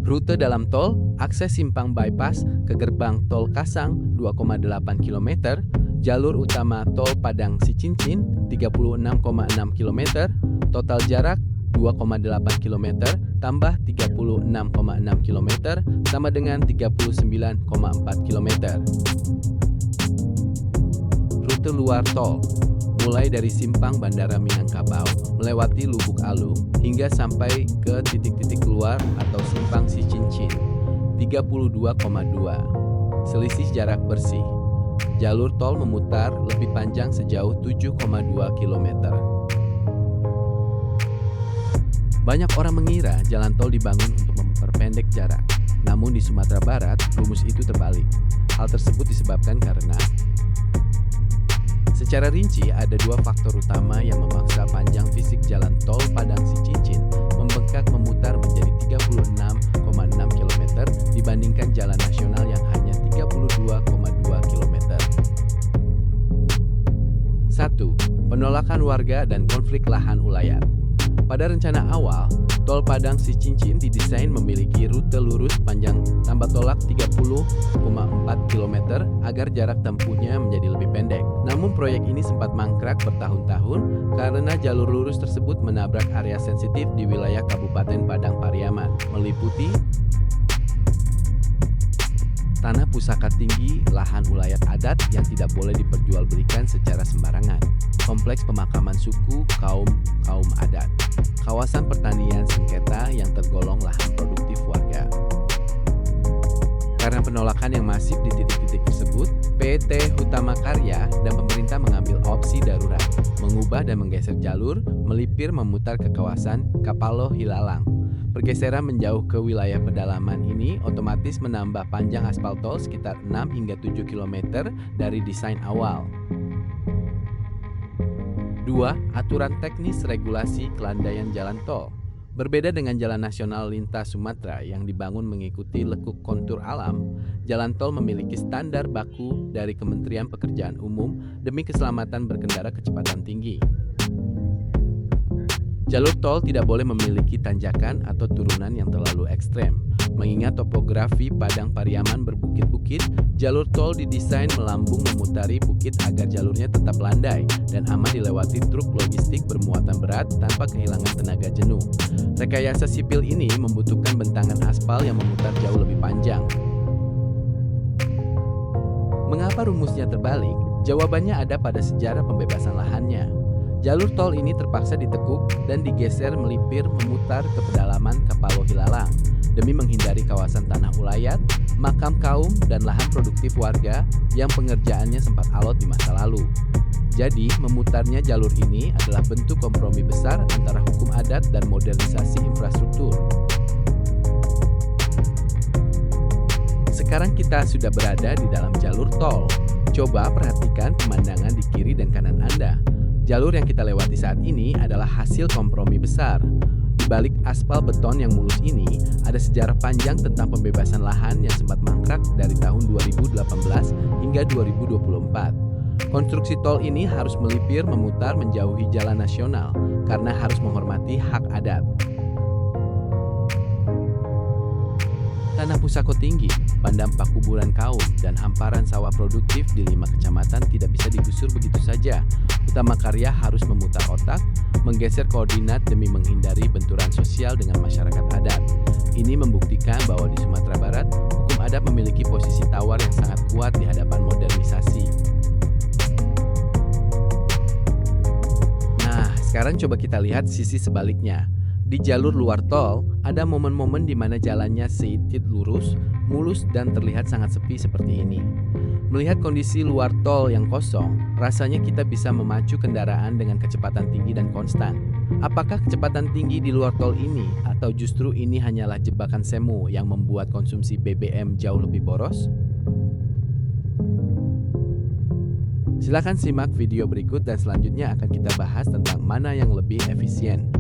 Rute dalam tol, akses simpang bypass ke gerbang tol Kasang 2,8 km, jalur utama tol Padang Sicincin 36,6 km, total jarak 2,8 km tambah 36,6 km sama dengan 39,4 km. Rute luar tol mulai dari simpang Bandara Minangkabau melewati Lubuk Alung hingga sampai ke titik-titik keluar atau simpang Sicincin 32,2. Selisih jarak bersih. Jalur tol memutar lebih panjang sejauh 7,2 km. Banyak orang mengira jalan tol dibangun untuk memperpendek jarak. Namun di Sumatera Barat, rumus itu terbalik. Hal tersebut disebabkan karena secara rinci ada dua faktor utama yang memaksa panjang fisik jalan tol Padang Sicincin membengkak memutar menjadi 36,6 km dibandingkan jalan nasional yang hanya 32,2 km. 1. Penolakan warga dan konflik lahan ulayat. Pada rencana awal, tol Padang Sicincin didesain memiliki rute lurus panjang tambah tolak 30,4 km agar jarak tempuhnya menjadi lebih pendek. Namun proyek ini sempat mangkrak bertahun-tahun karena jalur lurus tersebut menabrak area sensitif di wilayah Kabupaten Padang Pariaman, meliputi tanah pusaka tinggi, lahan ulayat adat yang tidak boleh diperjualbelikan secara sembarangan, kompleks pemakaman suku kaum adat, kawasan pertanian sengketa yang tergolong lahan produktif warga. Karena penolakan yang masif di titik-titik tersebut, PT Hutama Karya dan pemerintah mengambil opsi darurat, mengubah dan menggeser jalur, melipir memutar ke kawasan Kapalo Hilalang. Pergeseran menjauh ke wilayah pedalaman ini otomatis menambah panjang aspal tol sekitar 6 hingga 7 km dari desain awal. 2. Aturan teknis regulasi kelandaian jalan tol. Berbeda dengan jalan nasional lintas Sumatera yang dibangun mengikuti lekuk kontur alam, jalan tol memiliki standar baku dari Kementerian Pekerjaan Umum demi keselamatan berkendara kecepatan tinggi. Jalur tol tidak boleh memiliki tanjakan atau turunan yang terlalu ekstrem. Mengingat topografi Padang Pariaman berbukit-bukit, jalur tol didesain melambung memutari bukit agar jalurnya tetap landai dan aman dilewati truk logistik bermuatan berat tanpa kehilangan tenaga jenuh. Rekayasa sipil ini membutuhkan bentangan aspal yang memutar jauh lebih panjang. Mengapa rumusnya terbalik? Jawabannya ada pada sejarah pembebasan lahannya. Jalur tol ini terpaksa ditekuk dan digeser melipir memutar ke pedalaman Kapalo Hilalang demi menghindari kawasan tanah ulayat, makam kaum, dan lahan produktif warga yang pengerjaannya sempat alot di masa lalu. Jadi, memutarnya jalur ini adalah bentuk kompromi besar antara hukum adat dan modernisasi infrastruktur. Sekarang kita sudah berada di dalam jalur tol. Coba perhatikan pemandangan di kiri dan kanan Anda. Jalur yang kita lewati saat ini adalah hasil kompromi besar. Di balik aspal beton yang mulus ini, ada sejarah panjang tentang pembebasan lahan yang sempat mangkrak dari tahun 2018 hingga 2024. Konstruksi tol ini harus melipir memutar menjauhi jalan nasional karena harus menghormati hak adat. Tanah Pusako tinggi, pandampak kuburan kaum, dan hamparan sawah produktif di 5 kecamatan tidak bisa digusur begitu saja. Hutama Karya harus memutar otak, menggeser koordinat demi menghindari benturan sosial dengan masyarakat adat. Ini membuktikan bahwa di Sumatera Barat, hukum adat memiliki posisi tawar yang sangat kuat di hadapan modernisasi. Nah, sekarang coba kita lihat sisi sebaliknya. Di jalur luar tol, ada momen-momen di mana jalannya seitit lurus, mulus, dan terlihat sangat sepi seperti ini. Melihat kondisi luar tol yang kosong, rasanya kita bisa memacu kendaraan dengan kecepatan tinggi dan konstan. Apakah kecepatan tinggi di luar tol ini, atau justru ini hanyalah jebakan semu yang membuat konsumsi BBM jauh lebih boros? Silakan simak video berikut dan selanjutnya akan kita bahas tentang mana yang lebih efisien.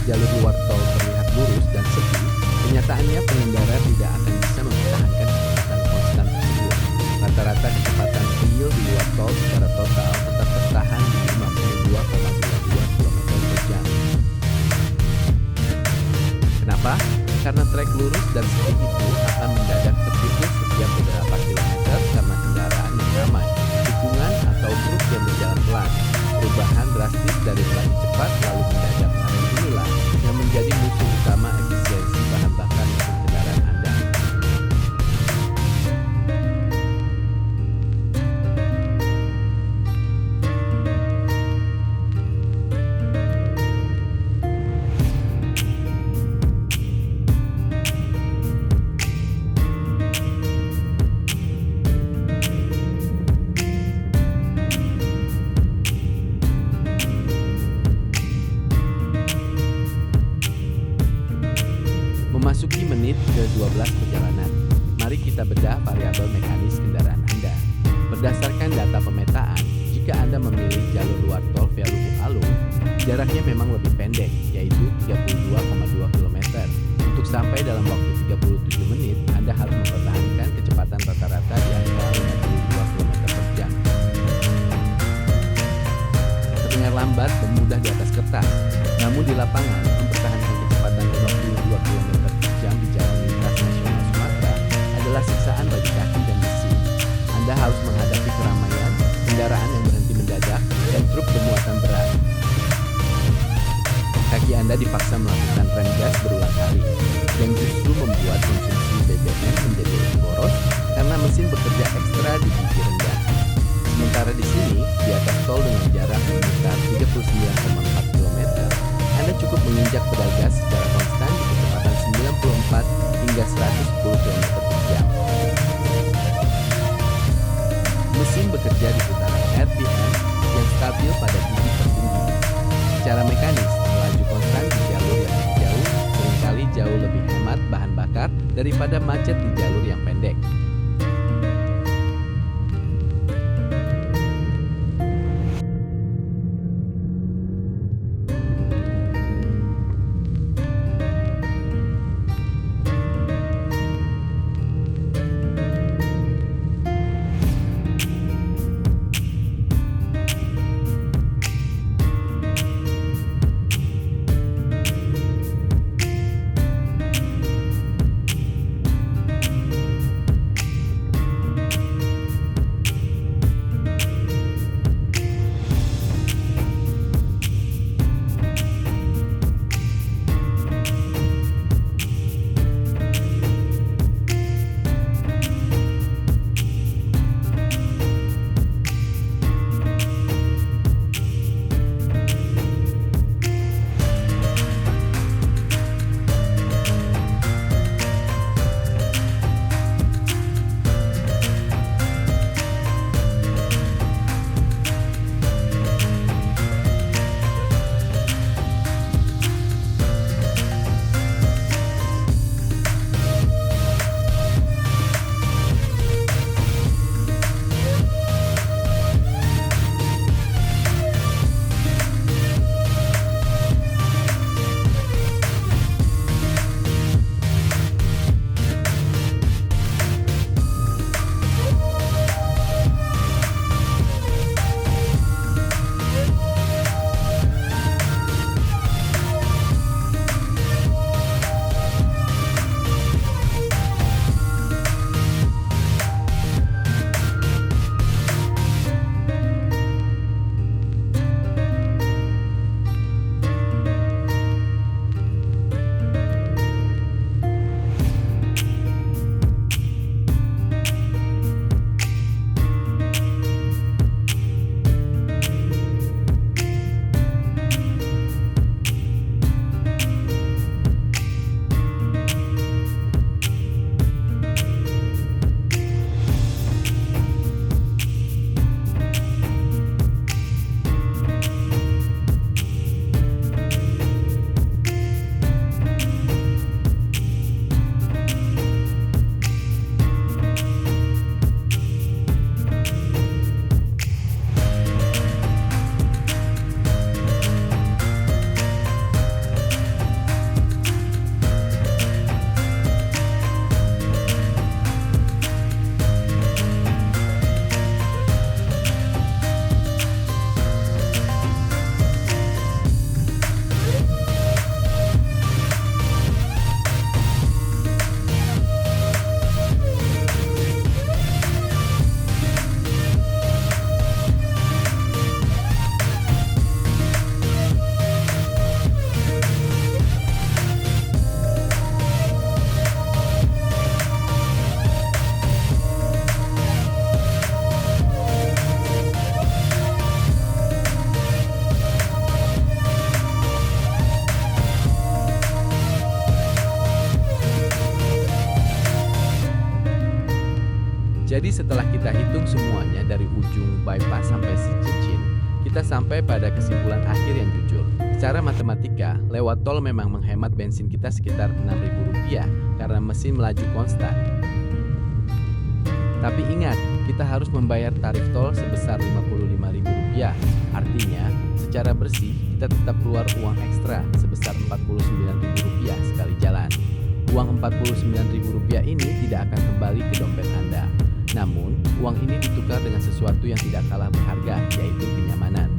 jalur luar tol terlihat lurus dan sepi, kenyataannya pengendara tidak akan bisa mempertahankan kecepatan konstan tersebut. Rata-rata kecepatan real di luar tol secara total tetap tertahan di 52,22 km per jam. Kenapa? Karena trek lurus dan sepi itu akan mendadak terputus setiap beberapa kilometer karena kendaraan yang ramai, tikungan atau truk yang berjalan pelan. Perubahan drastis dari melaju cepat lalu mendadak mengarah inilah yang menjadi musuh utama efisiensi bahan bakar mesin kendaraan Anda. Memasuki menit ke-12 perjalanan, mari kita bedah variabel mekanis kendaraan Anda. Berdasarkan data pemetaan, jika Anda memilih jalur luar tol via Lubuk Alung, jaraknya memang lebih pendek, yaitu 32,2 km. Untuk sampai dalam waktu 37 menit, Anda harus mempertahankan kecepatan rata-rata di angka 52 km per jam. Terdengar lambat dan mudah di atas kertas, namun di lapangan, mempertahankan kecepatan 52 km per jam di jalan lintas nasional Sumatera adalah siksaan bagi kaki dan mesin. Anda harus menghadapi keramaian, kendaraan yang berhenti mendadak, dan truk bermuatan berat. Kaki Anda dipaksa melakukan rem gas berulang kali, yang justru membuat konsumsi BBM menjadi lebih boros karena mesin bekerja ekstra di gigi rendah. Sementara di sini, di atas tol dengan jarak sekitar 39,4 km, Anda cukup menginjak pedal gas secara konstan di kecepatan 94 hingga 110 km per jam. Mesin bekerja di putaran RPM yang stabil pada gigi tertinggi. Secara mekanis, melaju konstan di jalur yang lebih jauh seringkali jauh lebih hemat bahan bakar daripada macet di jalur yang pendek. Jadi setelah kita hitung semuanya dari ujung bypass sampai si cincin, kita sampai pada kesimpulan akhir yang jujur. Secara matematika, lewat tol memang menghemat bensin kita sekitar Rp6.000 karena mesin melaju konstan. Tapi ingat, kita harus membayar tarif tol sebesar Rp55.000. Artinya, secara bersih kita tetap keluar uang ekstra sebesar Rp49.000 sekali jalan. Uang Rp49.000 ini tidak akan kembali ke dompet Anda. Namun, uang ini ditukar dengan sesuatu yang tidak kalah berharga, yaitu kenyamanan.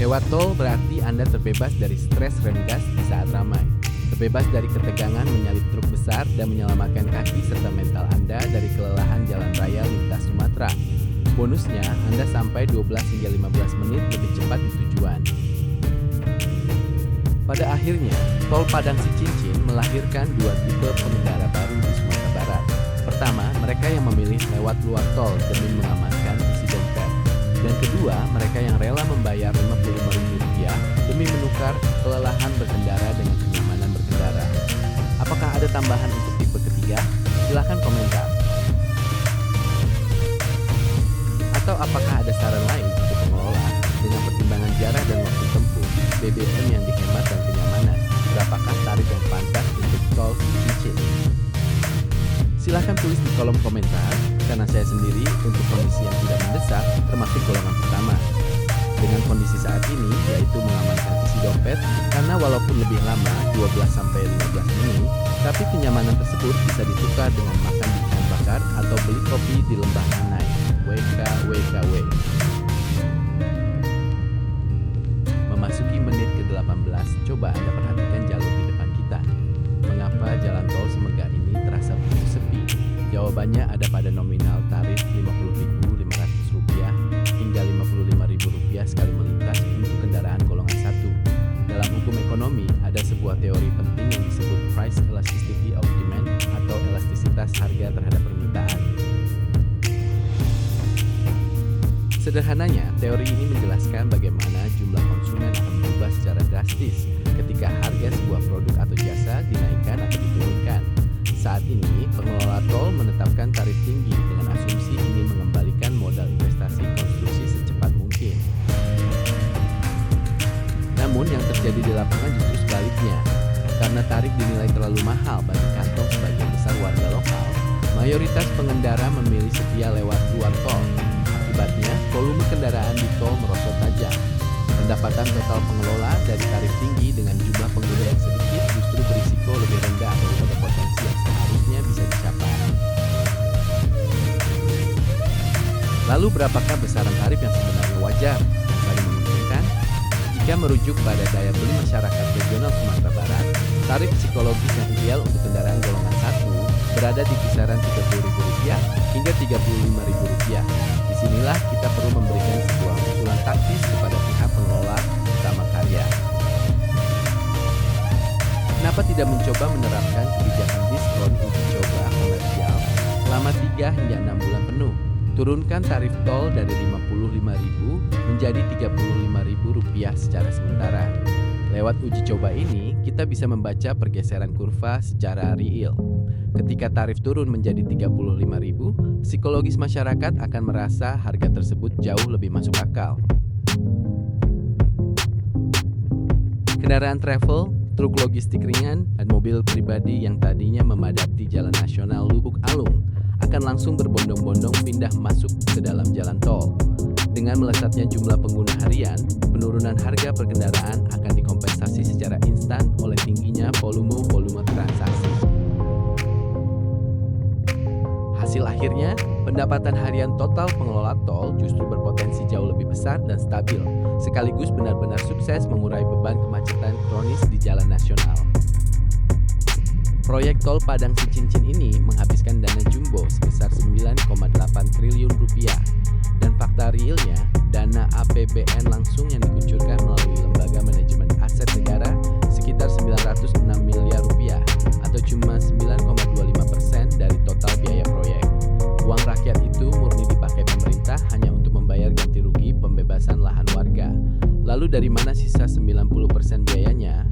Lewat tol berarti Anda terbebas dari stres rem gas di saat ramai, terbebas dari ketegangan menyalip truk besar dan menyelamatkan kaki serta mental Anda dari kelelahan jalan raya lintas Sumatera. Bonusnya, Anda sampai 12 hingga 15 menit lebih cepat di tujuan. Pada akhirnya, tol Padang Sicincin melahirkan dua tipe pengendara baru di Sumatera Barat. Pertama, mereka yang memilih lewat luar tol demi mengamankan isi dompet. Dan kedua, mereka yang rela membayar Rp55.000 demi menukar kelelahan berkendara dengan kenyamanan berkendara. Apakah ada tambahan untuk tipe ketiga? Silahkan komentar. Atau apakah ada saran lain untuk pengelola dengan pertimbangan jarak dan waktu tempuh, BBM yang dihemat dan kenyamanan? Berapakah tarif yang pantas untuk tol cincin? Silahkan tulis di kolom komentar, karena saya sendiri untuk kondisi yang tidak mendesak termasuk golongan pertama. Dengan kondisi saat ini, yaitu mengamankan isi dompet, karena walaupun lebih lama 12-15 menit, tapi kenyamanan tersebut bisa ditukar dengan makan di ikan bakar atau beli kopi di Lembah Anai. WKWKW. Memasuki menit ke-18, coba Anda perhatikan jalur di depan kita. Mengapa jalan tol Semega ini terasa begitu sepi? Jawabannya ada pada nominal tarif Rp50.500 hingga Rp55.000 sekali melintas untuk kendaraan golongan 1. Dalam hukum ekonomi, ada sebuah teori penting yang disebut price elasticity of demand atau elastisitas harga terhadap permintaan. Sederhananya, teori ini menjelaskan bagaimana jumlah konsumen akan berubah secara drastis ketika harga sebuah produk atau jasa dinaikkan atau diturunkan. Saat ini, pengelola tol menetapkan tarif tinggi dengan asumsi ingin mengembalikan modal investasi konstruksi secepat mungkin. Namun yang terjadi di lapangan justru sebaliknya. Karena tarif dinilai terlalu mahal bagi kantong sebagian besar warga lokal, mayoritas pengendara memilih setia lewat luar tol. Akibatnya, volume kendaraan di tol merosot tajam. Pendapatan total pengelola dari tarif tinggi dengan jumlah pengguna yang sedikit justru berisiko lebih rendah daripada potensi yang seharusnya bisa dicapai. Lalu berapakah besaran tarif yang sebenarnya wajar dan saling menguntungkan? Jika merujuk pada daya beli masyarakat regional Sumatera Barat, tarif psikologis yang ideal untuk kendaraan golongan 1 berada di kisaran Rp30.000 hingga Rp35.000. Disinilah kita perlu memberikan sebuah usulan taktis kepada pihak pengelola utama karya. Kenapa tidak mencoba menerapkan kebijakan diskon uji coba komersial selama 3 hingga 6 bulan penuh? Turunkan tarif tol dari Rp55.000 menjadi Rp35.000 secara sementara. Lewat uji coba ini, kita bisa membaca pergeseran kurva secara real. Ketika tarif turun menjadi Rp35.000, psikologis masyarakat akan merasa harga tersebut jauh lebih masuk akal. Kendaraan travel, truk logistik ringan, dan mobil pribadi yang tadinya memadati Jalan Nasional Lubuk Alung akan langsung berbondong-bondong pindah masuk ke dalam jalan tol. Dengan melesatnya jumlah pengguna harian, penurunan harga perkendaraan akan dikompensasi secara instan oleh tingginya volume transaksi. Hasil akhirnya, pendapatan harian total pengelola tol justru berpotensi jauh lebih besar dan stabil, sekaligus benar-benar sukses mengurai beban kemacetan kronis di jalan nasional. Proyek tol Padang Sicincin ini menghabiskan dana jumbo sebesar Rp9,8 triliun, dan fakta realnya, dana APBN langsung yang dikucurkan melalui Lembaga Manajemen Aset Negara sekitar Rp906 miliar atau cuma 9,25% dari total biaya proyek. Uang rakyat itu murni dipakai pemerintah hanya untuk membayar ganti rugi pembebasan lahan warga. Lalu dari mana sisa 90% biayanya?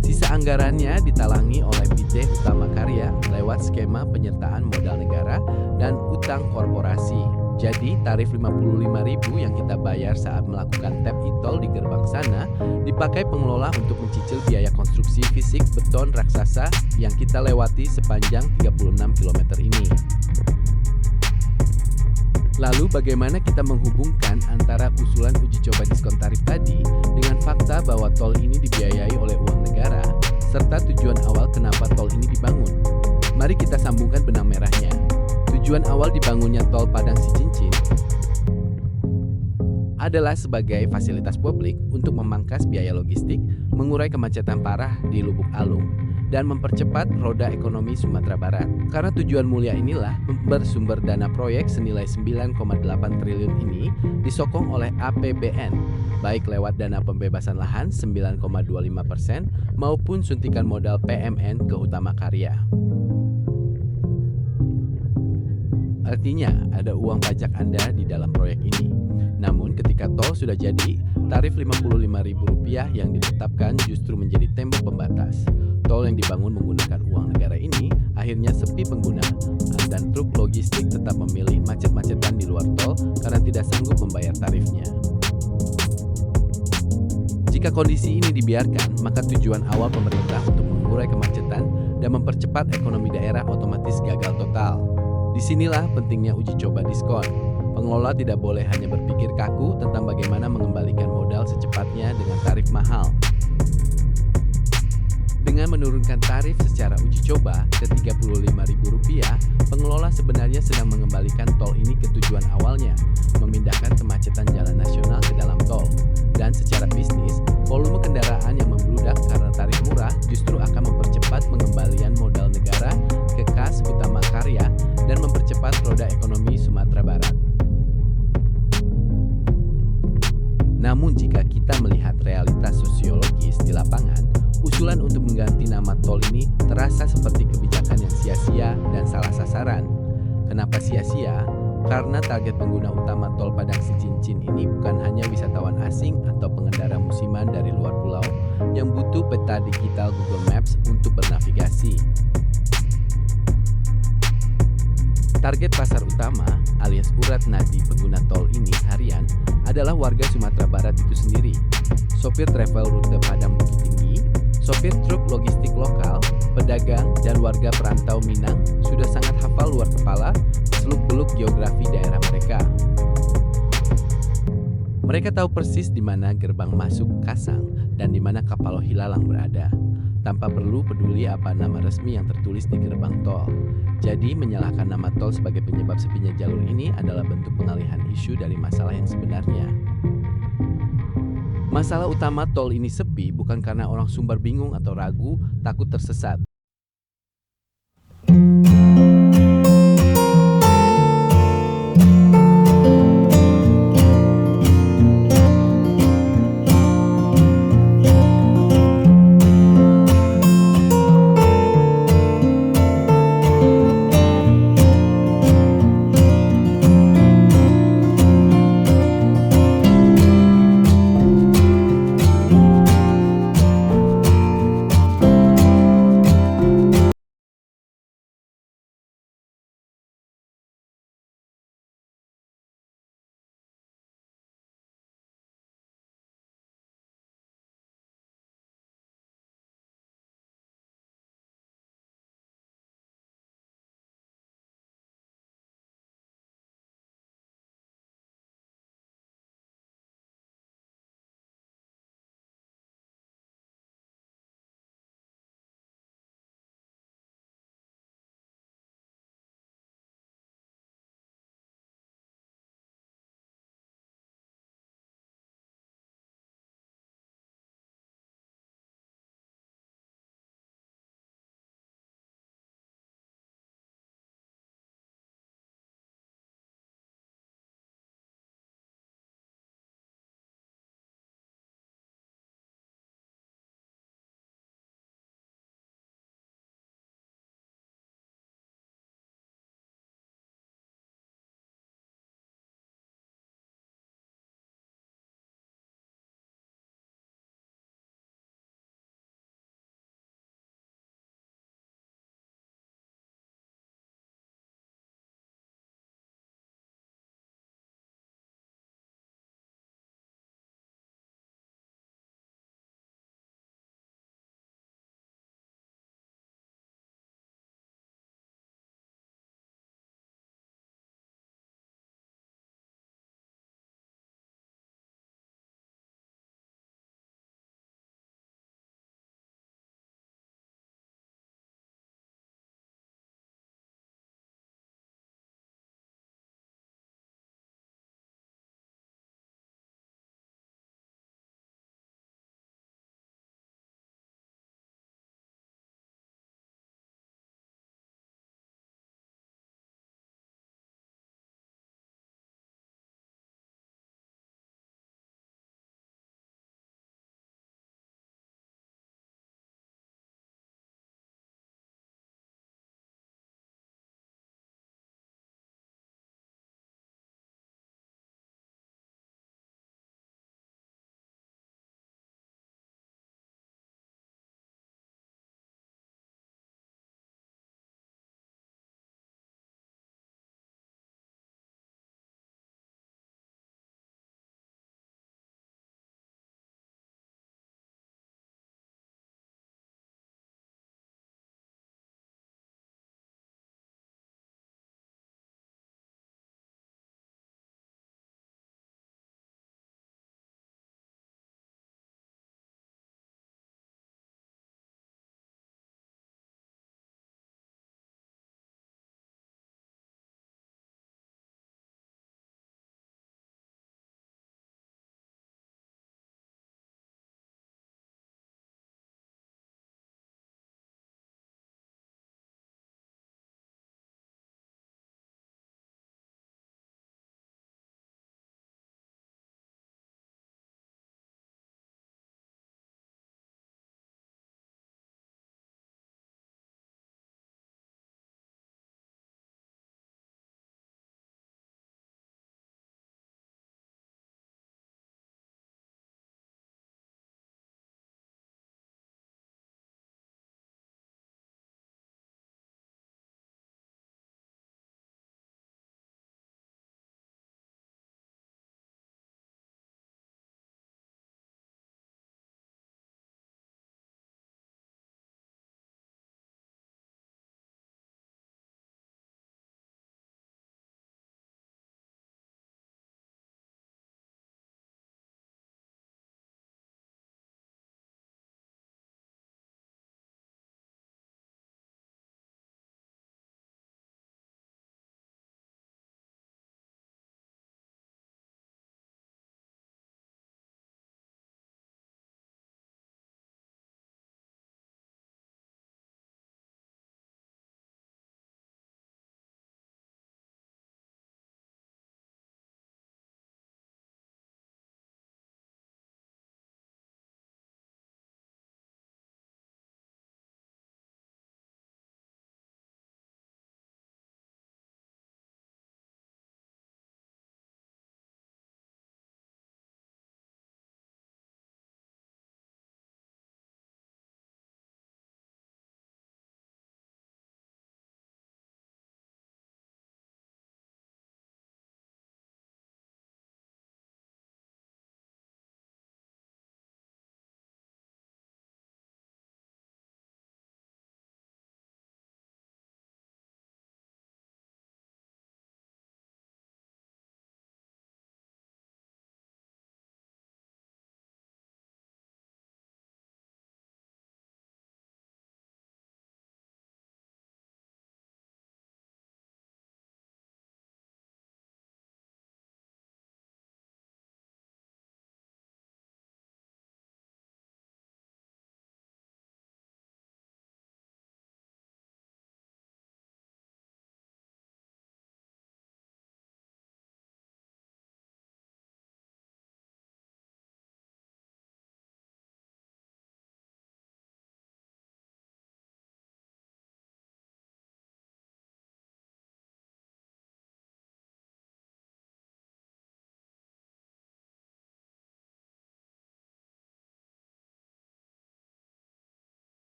Sisa Sisa anggarannya ditalangi oleh PT Utama Karya lewat skema penyertaan modal negara dan utang korporasi. Jadi tarif Rp55.000 yang kita bayar saat melakukan tap e-tol di gerbang sana dipakai pengelola untuk mencicil biaya konstruksi fisik beton raksasa yang kita lewati sepanjang 36 km ini. Lalu bagaimana kita menghubungkan antara usulan uji coba diskon tarif tadi dengan fakta bahwa tol ini dibiayai oleh uang negara, serta tujuan awal kenapa tol ini dibangun? Mari kita sambungkan benang merahnya. Tujuan awal dibangunnya tol Padang Sicincin adalah sebagai fasilitas publik untuk memangkas biaya logistik, mengurai kemacetan parah di Lubuk Alung, dan mempercepat roda ekonomi Sumatera Barat. Karena tujuan mulia inilah bersumber dana proyek senilai 9,8 triliun ini disokong oleh APBN, baik lewat dana pembebasan lahan 9,25% maupun suntikan modal PMN ke Utama Karya. Artinya, ada uang pajak Anda di dalam proyek ini. Namun, ketika tol sudah jadi, tarif Rp55.000 yang ditetapkan justru menjadi tembok pembatas. Tol yang dibangun menggunakan uang negara ini akhirnya sepi pengguna, dan truk logistik tetap memilih macet-macetan di luar tol karena tidak sanggup membayar tarifnya. Jika kondisi ini dibiarkan, maka tujuan awal pemerintah untuk mengurai kemacetan dan mempercepat ekonomi daerah otomatis gagal total. Disinilah pentingnya uji coba diskon. Pengelola tidak boleh hanya berpikir kaku tentang bagaimana mengembalikan modal secepatnya dengan tarif mahal. Dengan menurunkan tarif secara uji coba ke Rp35.000, pengelola sebenarnya sedang mengembalikan tol ini ke tujuan awalnya, memindahkan kemacetan jalan nasional ke dalam tol. Dan secara bisnis, volume kendaraan yang membludak karena tarif murah justru akan mempercepat pengembalian modal negara ke kas Utama Karya dan mempercepat roda ekonomi Sumatera Barat. Namun jika kita melihat realitas sosiologis di lapangan, usulan untuk mengganti nama tol ini terasa seperti kebijakan yang sia-sia dan salah sasaran. Kenapa sia-sia? Karena target pengguna utama tol Padang Sicincin ini bukan hanya wisatawan asing atau pengendara musiman dari luar pulau yang butuh peta digital Google Maps untuk bernavigasi. Target pasar utama alias urat nadi pengguna tol ini harian adalah warga Sumatera Barat itu sendiri, sopir travel rute Padang Bukit Tinggi, sopir truk logistik lokal, pedagang, dan warga perantau Minang sudah sangat hafal luar kepala seluk-beluk geografi daerah mereka. Mereka tahu persis di mana gerbang masuk Kasang dan di mana Kapalo Hilalang berada, tanpa perlu peduli apa nama resmi yang tertulis di gerbang tol. Jadi, menyalahkan nama tol sebagai penyebab sepinya jalur ini adalah bentuk pengalihan isu dari masalah yang sebenarnya. Masalah utama tol ini sepi bukan karena orang Sumbar bingung atau ragu, takut tersesat.